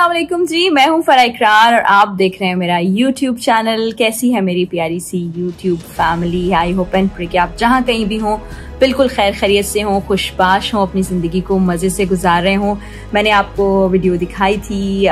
अस्सलाम वालेकुम जी, मैं हूं फराह इकरार और आप देख रहे हैं मेरा YouTube चैनल। कैसी है मेरी प्यारी सी YouTube family? I hope and pray कि आप जहां कहीं भी हों बिल्कुल खैर खैरियत से हों, खुशबाश हों, अपनी ज़िंदगी को मज़े से गुजार रहे हों। मैंने आपको वीडियो दिखाई थी,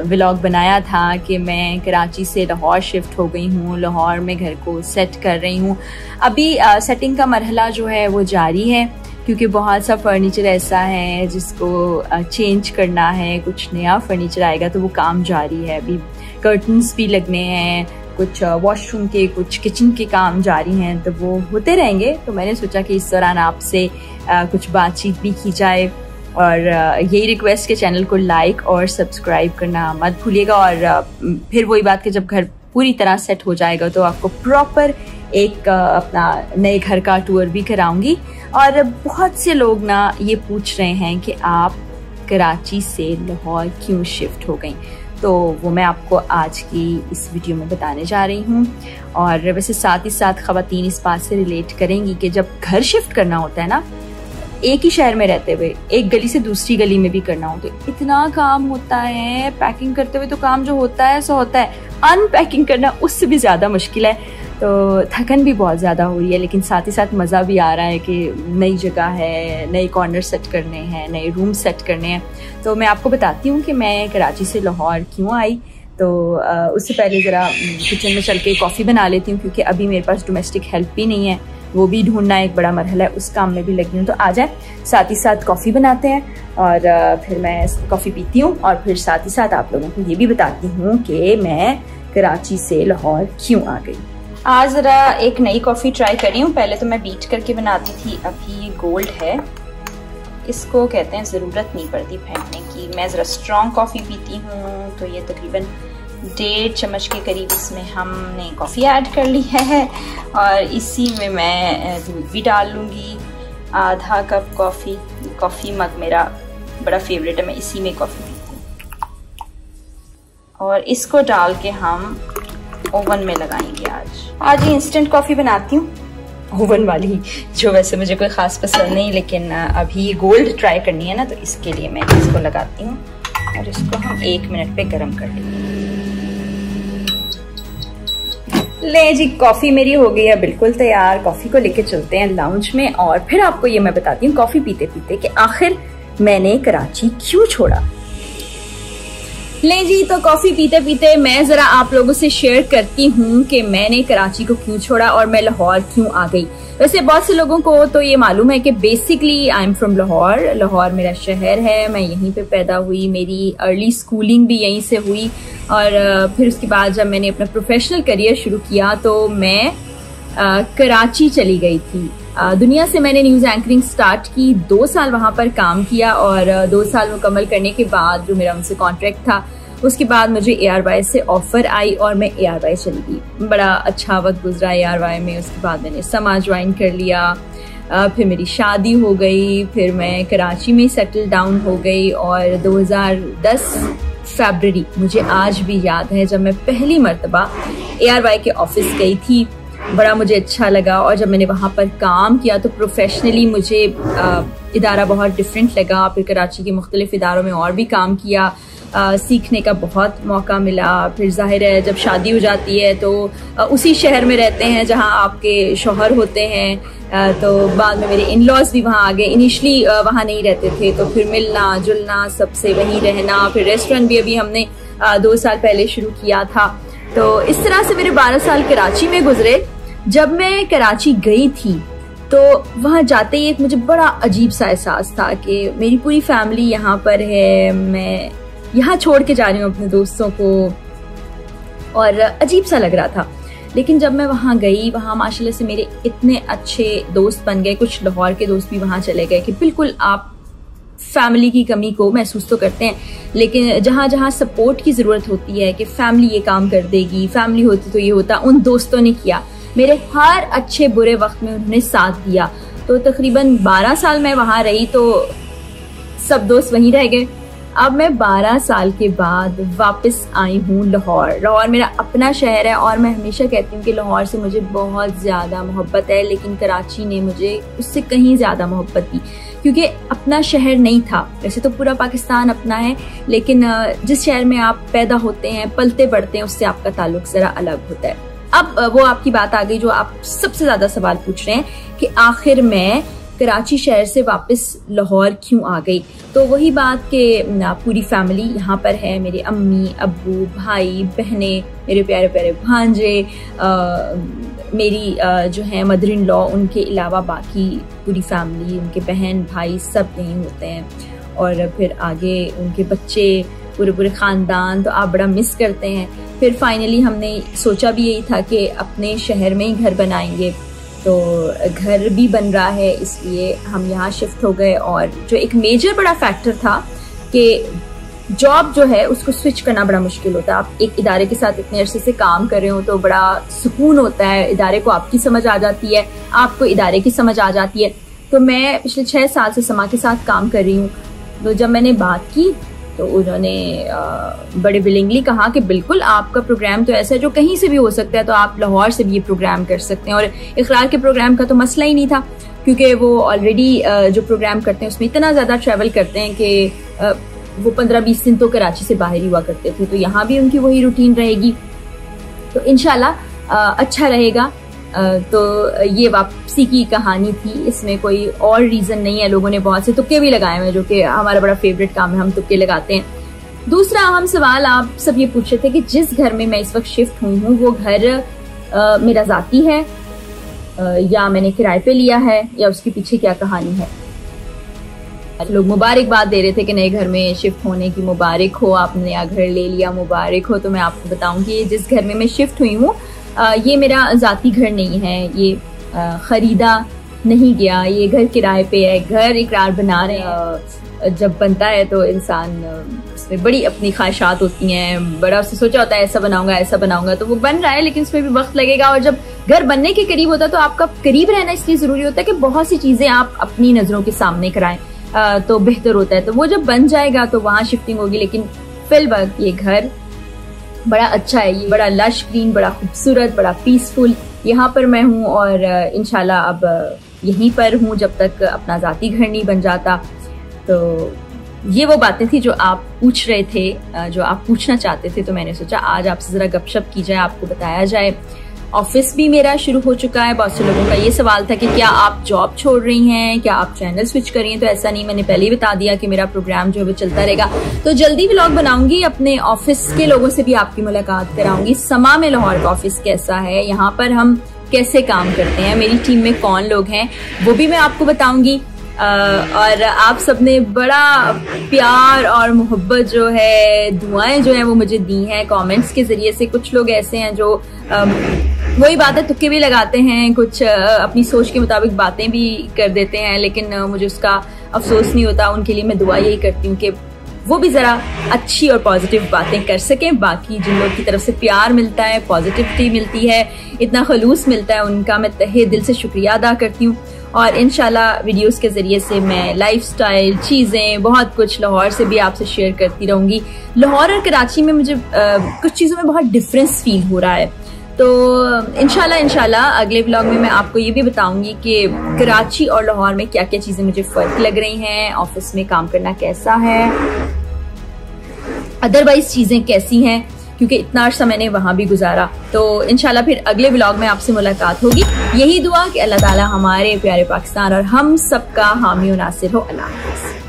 व्लॉग बनाया था कि मैं कराची से लाहौर शिफ्ट हो गई हूँ, लाहौर में घर को सेट कर रही हूँ। अभी सेटिंग का मरहला जो है वो जारी है, क्योंकि बहुत सा फर्नीचर ऐसा है जिसको चेंज करना है, कुछ नया फर्नीचर आएगा तो वो काम जारी है। अभी कर्टन्स भी लगने हैं, कुछ वॉशरूम के, कुछ किचन के काम जारी हैं, तो वो होते रहेंगे। तो मैंने सोचा कि इस दौरान आपसे कुछ बातचीत भी की जाए और यही रिक्वेस्ट के चैनल को लाइक और सब्सक्राइब करना मत भूलिएगा। और फिर वही बात कि जब घर पूरी तरह सेट हो जाएगा तो आपको प्रॉपर एक अपना नए घर का टूर भी कराऊंगी। और बहुत से लोग ना ये पूछ रहे हैं कि आप कराची से लाहौर क्यों शिफ्ट हो गई, तो वो मैं आपको आज की इस वीडियो में बताने जा रही हूँ। और वैसे साथ ही साथ ख़वातीन इस बात से रिलेट करेंगी कि जब घर शिफ्ट करना होता है ना, एक ही शहर में रहते हुए एक गली से दूसरी गली में भी करना हो तो इतना काम होता है। पैकिंग करते हुए तो काम जो होता है सो होता है, अनपैकिंग करना उससे भी ज़्यादा मुश्किल है। तो थकन भी बहुत ज़्यादा हो रही है, लेकिन साथ ही साथ मज़ा भी आ रहा है कि नई जगह है, नए कॉर्नर सेट करने हैं, नए रूम सेट करने हैं। तो मैं आपको बताती हूँ कि मैं कराची से लाहौर क्यों आई। तो उससे पहले ज़रा किचन में चल के कॉफ़ी बना लेती हूँ, क्योंकि अभी मेरे पास डोमेस्टिक हेल्प भी नहीं है, वो भी ढूंढना एक बड़ा मरहला है, उस काम में भी लगी हूँ। तो आ जाए साथ ही साथ कॉफ़ी बनाते हैं और फिर मैं कॉफ़ी पीती हूँ और फिर साथ ही साथ आप लोगों को ये भी बताती हूँ कि मैं कराची से लाहौर क्यों आ गई। आज ज़रा एक नई कॉफ़ी ट्राई कर रही हूँ। पहले तो मैं बीट करके बनाती थी, अभी ये गोल्ड है, इसको कहते हैं ज़रूरत नहीं पड़ती फेंटने की। मैं ज़रा स्ट्रॉन्ग कॉफ़ी पीती हूँ, तो ये तकरीबन 1.5 चम्मच के करीब इसमें हमने कॉफ़ी ऐड कर ली है और इसी में मैं दूध भी डाल लूँगी, आधा कप कॉफ़ी। कॉफ़ी मग मेरा बड़ा फेवरेट है, मैं इसी में कॉफ़ी पीती हूँ। और इसको डाल के हम ओवन में लगाएंगे। आज ही इंस्टेंट कॉफ़ी बनाती हूँ, ओवन वाली, जो वैसे मुझे कोई ख़ास पसंद नहीं, लेकिन अभी गोल्ड ट्राई करनी है ना, तो इसके लिए मैं इसको लगाती हूँ और इसको हम 1 मिनट पे गर्म कर लेंगे। ले जी, कॉफ़ी मेरी हो गई है बिल्कुल तैयार। कॉफ़ी को लेके चलते हैं लाउंज में और फिर आपको ये मैं बताती हूँ कॉफ़ी पीते पीते कि आखिर मैंने कराची क्यों छोड़ा। ले जी, तो कॉफ़ी पीते पीते मैं ज़रा आप लोगों से शेयर करती हूँ कि मैंने कराची को क्यों छोड़ा और मैं लाहौर क्यों आ गई। वैसे बहुत से लोगों को तो ये मालूम है कि basically I am from Lahore. Lahore मेरा शहर है, मैं यहीं पे पैदा हुई, मेरी अर्ली स्कूलिंग भी यहीं से हुई और फिर उसके बाद जब मैंने अपना प्रोफेशनल करियर शुरू किया तो मैं कराची चली गई थी। दुनिया से मैंने न्यूज़ एंकरिंग स्टार्ट की, 2 साल वहाँ पर काम किया और 2 साल मुकम्मल करने के बाद जो मेरा उनसे कॉन्ट्रैक्ट था, उसके बाद मुझे ARY से ऑफ़र आई और मैं ARY चली गई। बड़ा अच्छा वक्त गुजरा ARY में। उसके बाद मैंने समा ज्वाइन कर लिया, फिर मेरी शादी हो गई, फिर मैं कराची में सेटल डाउन हो गई और 2010 फरवरी मुझे आज भी याद है जब मैं पहली मरतबा ARY के ऑफिस गई थी। बड़ा मुझे अच्छा लगा और जब मैंने वहाँ पर काम किया तो प्रोफेशनली मुझे इदारा बहुत डिफरेंट लगा। फिर कराची के मुख्तलिफ इदारों में और भी काम किया, सीखने का बहुत मौका मिला। फिर जाहिर है जब शादी हो जाती है तो उसी शहर में रहते हैं जहाँ आपके शौहर होते हैं, तो बाद में मेरे इन लॉज भी वहाँ आ गए। इनिशली वहाँ नहीं रहते थे, तो फिर मिलना जुलना सबसे वहीं रहना। फिर रेस्टोरेंट भी अभी हमने 2 साल पहले शुरू किया था। तो इस तरह से मेरे 12 साल कराची में गुजरे। जब मैं कराची गई थी तो वहाँ जाते ही एक मुझे बड़ा अजीब सा एहसास था कि मेरी पूरी फैमिली यहाँ पर है, मैं यहाँ छोड़ के जा रही हूँ अपने दोस्तों को, और अजीब सा लग रहा था। लेकिन जब मैं वहाँ गई, वहाँ माशाल्लाह से मेरे इतने अच्छे दोस्त बन गए, कुछ लाहौर के दोस्त भी वहाँ चले गए कि बिल्कुल आप फैमिली की कमी को महसूस तो करते हैं, लेकिन जहाँ जहाँ सपोर्ट की ज़रूरत होती है कि फैमिली ये काम कर देगी, फैमिली होती तो ये होता, उन दोस्तों ने किया। मेरे हर अच्छे बुरे वक्त में उन्होंने साथ दिया। तो तकरीबन 12 साल मैं वहाँ रही तो सब दोस्त वहीं रह गए। अब मैं 12 साल के बाद वापस आई हूँ लाहौर। लाहौर मेरा अपना शहर है और मैं हमेशा कहती हूँ कि लाहौर से मुझे बहुत ज़्यादा मोहब्बत है, लेकिन कराची ने मुझे उससे कहीं ज़्यादा मोहब्बत दी, क्योंकि अपना शहर नहीं था। वैसे तो पूरा पाकिस्तान अपना है, लेकिन जिस शहर में आप पैदा होते हैं, पलते बढ़ते हैं, उससे आपका ताल्लुक ज़रा अलग होता है। अब वो आपकी बात आ गई जो आप सबसे ज़्यादा सवाल पूछ रहे हैं कि आखिर मैं कराची शहर से वापस लाहौर क्यों आ गई। तो वही बात कि पूरी फैमिली यहाँ पर है, मेरे अम्मी, अब्बू, भाई, बहनें, मेरे प्यारे प्यारे भांजे, मेरी जो है मदर इन लॉ, उनके अलावा बाकी पूरी फैमिली, उनके बहन भाई सब यहीं होते हैं, और फिर आगे उनके बच्चे, पूरे ख़ानदान। तो आप बड़ा मिस करते हैं। फिर फाइनली हमने सोचा भी यही था कि अपने शहर में ही घर बनाएंगे, तो घर भी बन रहा है, इसलिए हम यहाँ शिफ्ट हो गए। और जो एक मेजर बड़ा फैक्टर था कि जॉब जो है उसको स्विच करना बड़ा मुश्किल होता है। आप एक इदारे के साथ इतने अरसे से काम कर रहे हो तो बड़ा सुकून होता है, इदारे को आपकी समझ आ जाती है, आपको इदारे की समझ आ जाती है। तो मैं पिछले 6 साल से समा के साथ काम कर रही हूँ। तो जब मैंने बात की तो उन्होंने बड़े विलिंगली कहा कि बिल्कुल आपका प्रोग्राम तो ऐसा है जो कहीं से भी हो सकता है, तो आप लाहौर से भी ये प्रोग्राम कर सकते हैं। और इकरार के प्रोग्राम का तो मसला ही नहीं था, क्योंकि वो ऑलरेडी जो प्रोग्राम करते हैं उसमें इतना ज़्यादा ट्रैवल करते हैं कि वो 15-20 दिन तो कराची से बाहर ही हुआ करते थे। तो यहाँ भी उनकी वही रूटीन रहेगी, तो इंशाल्लाह अच्छा रहेगा। तो ये वापसी की कहानी थी, इसमें कोई और रीज़न नहीं है। लोगों ने बहुत से तुक्के भी लगाए हैं, जो कि हमारा बड़ा फेवरेट काम है, हम तुक्के लगाते हैं। दूसरा अहम सवाल आप सब ये पूछ रहे थे कि जिस घर में मैं इस वक्त शिफ्ट हुई हूँ वो घर मेरा ज़ाती है या मैंने किराए पे लिया है, या उसके पीछे क्या कहानी है। लोग मुबारकबाद दे रहे थे कि नए घर में शिफ्ट होने की, मुबारक हो, आपने नया घर ले लिया, मुबारक हो। तो मैं आपको बताऊंगी जिस घर में मैं शिफ्ट हुई हूँ ये मेरा ज़ाती घर नहीं है, ये ख़रीदा नहीं गया, ये घर किराए पे है। घर इकरार बना रहे हैं, जब बनता है तो इंसान उसमें बड़ी अपनी ख्वाहिशात होती हैं, बड़ा उससे सोचा होता है ऐसा बनाऊंगा, तो वो बन रहा है, लेकिन उसमें भी वक्त लगेगा। और जब घर बनने के करीब होता है तो आपका करीब रहना इसलिए ज़रूरी होता है कि बहुत सी चीज़ें आप अपनी नज़रों के सामने कराएं, तो बेहतर होता है। तो वो जब बन जाएगा तो वहाँ शिफ्टिंग होगी, लेकिन फिलहाल ये घर बड़ा अच्छा है, ये बड़ा लश ग्रीन, बड़ा खूबसूरत, बड़ा पीसफुल। यहाँ पर मैं हूँ और इंशाल्लाह अब यहीं पर हूँ जब तक अपना ज़ाती घर नहीं बन जाता। तो ये वो बातें थी जो आप पूछ रहे थे, जो आप पूछना चाहते थे। तो मैंने सोचा आज आपसे ज़रा गपशप की जाए, आपको बताया जाए। ऑफिस भी मेरा शुरू हो चुका है। बहुत से लोगों का ये सवाल था कि क्या आप जॉब छोड़ रही हैं, क्या आप चैनल स्विच कर रही हैं। तो ऐसा नहीं, मैंने पहले ही बता दिया कि मेरा प्रोग्राम जो है वो चलता रहेगा। तो जल्दी व्लॉग बनाऊंगी, अपने ऑफिस के लोगों से भी आपकी मुलाकात कराऊंगी। समा में लाहौर का ऑफिस कैसा है, यहाँ पर हम कैसे काम करते हैं, मेरी टीम में कौन लोग हैं, वो भी मैं आपको बताऊंगी। और आप सबने बड़ा प्यार और मोहब्बत जो है, दुआएं जो हैं वो मुझे दी हैं कमेंट्स के जरिए से। कुछ लोग ऐसे हैं जो वही बातें तुक्के भी लगाते हैं, कुछ अपनी सोच के मुताबिक बातें भी कर देते हैं, लेकिन मुझे उसका अफसोस नहीं होता। उनके लिए मैं दुआ यही करती हूँ कि वो भी ज़रा अच्छी और पॉजिटिव बातें कर सकें। बाकी जिन लोग की तरफ से प्यार मिलता है, पॉजिटिविटी मिलती है, इतना खलूस मिलता है, उनका मैं तहे दिल से शुक्रिया अदा करती हूँ। और इंशाल्लाह वीडियोस के ज़रिए से मैं लाइफस्टाइल, चीज़ें, बहुत कुछ लाहौर से भी आपसे शेयर करती रहूँगी। लाहौर और कराची में मुझे कुछ चीज़ों में बहुत डिफरेंस फील हो रहा है। तो इंशाल्लाह अगले व्लॉग में मैं आपको ये भी बताऊंगी कि कराची और लाहौर में क्या क्या चीज़ें मुझे फ़र्क लग रही हैं, ऑफिस में काम करना कैसा है, अदरवाइज चीज़ें कैसी हैं, क्योंकि इतना अर्सा मैंने वहाँ भी गुजारा। तो इंशाल्लाह फिर अगले व्लॉग में आपसे मुलाकात होगी। यही दुआ कि अल्लाह ताला हमारे प्यारे पाकिस्तान और हम सबका हामी और नासिर हो। अल्लाह हाफ़िज़।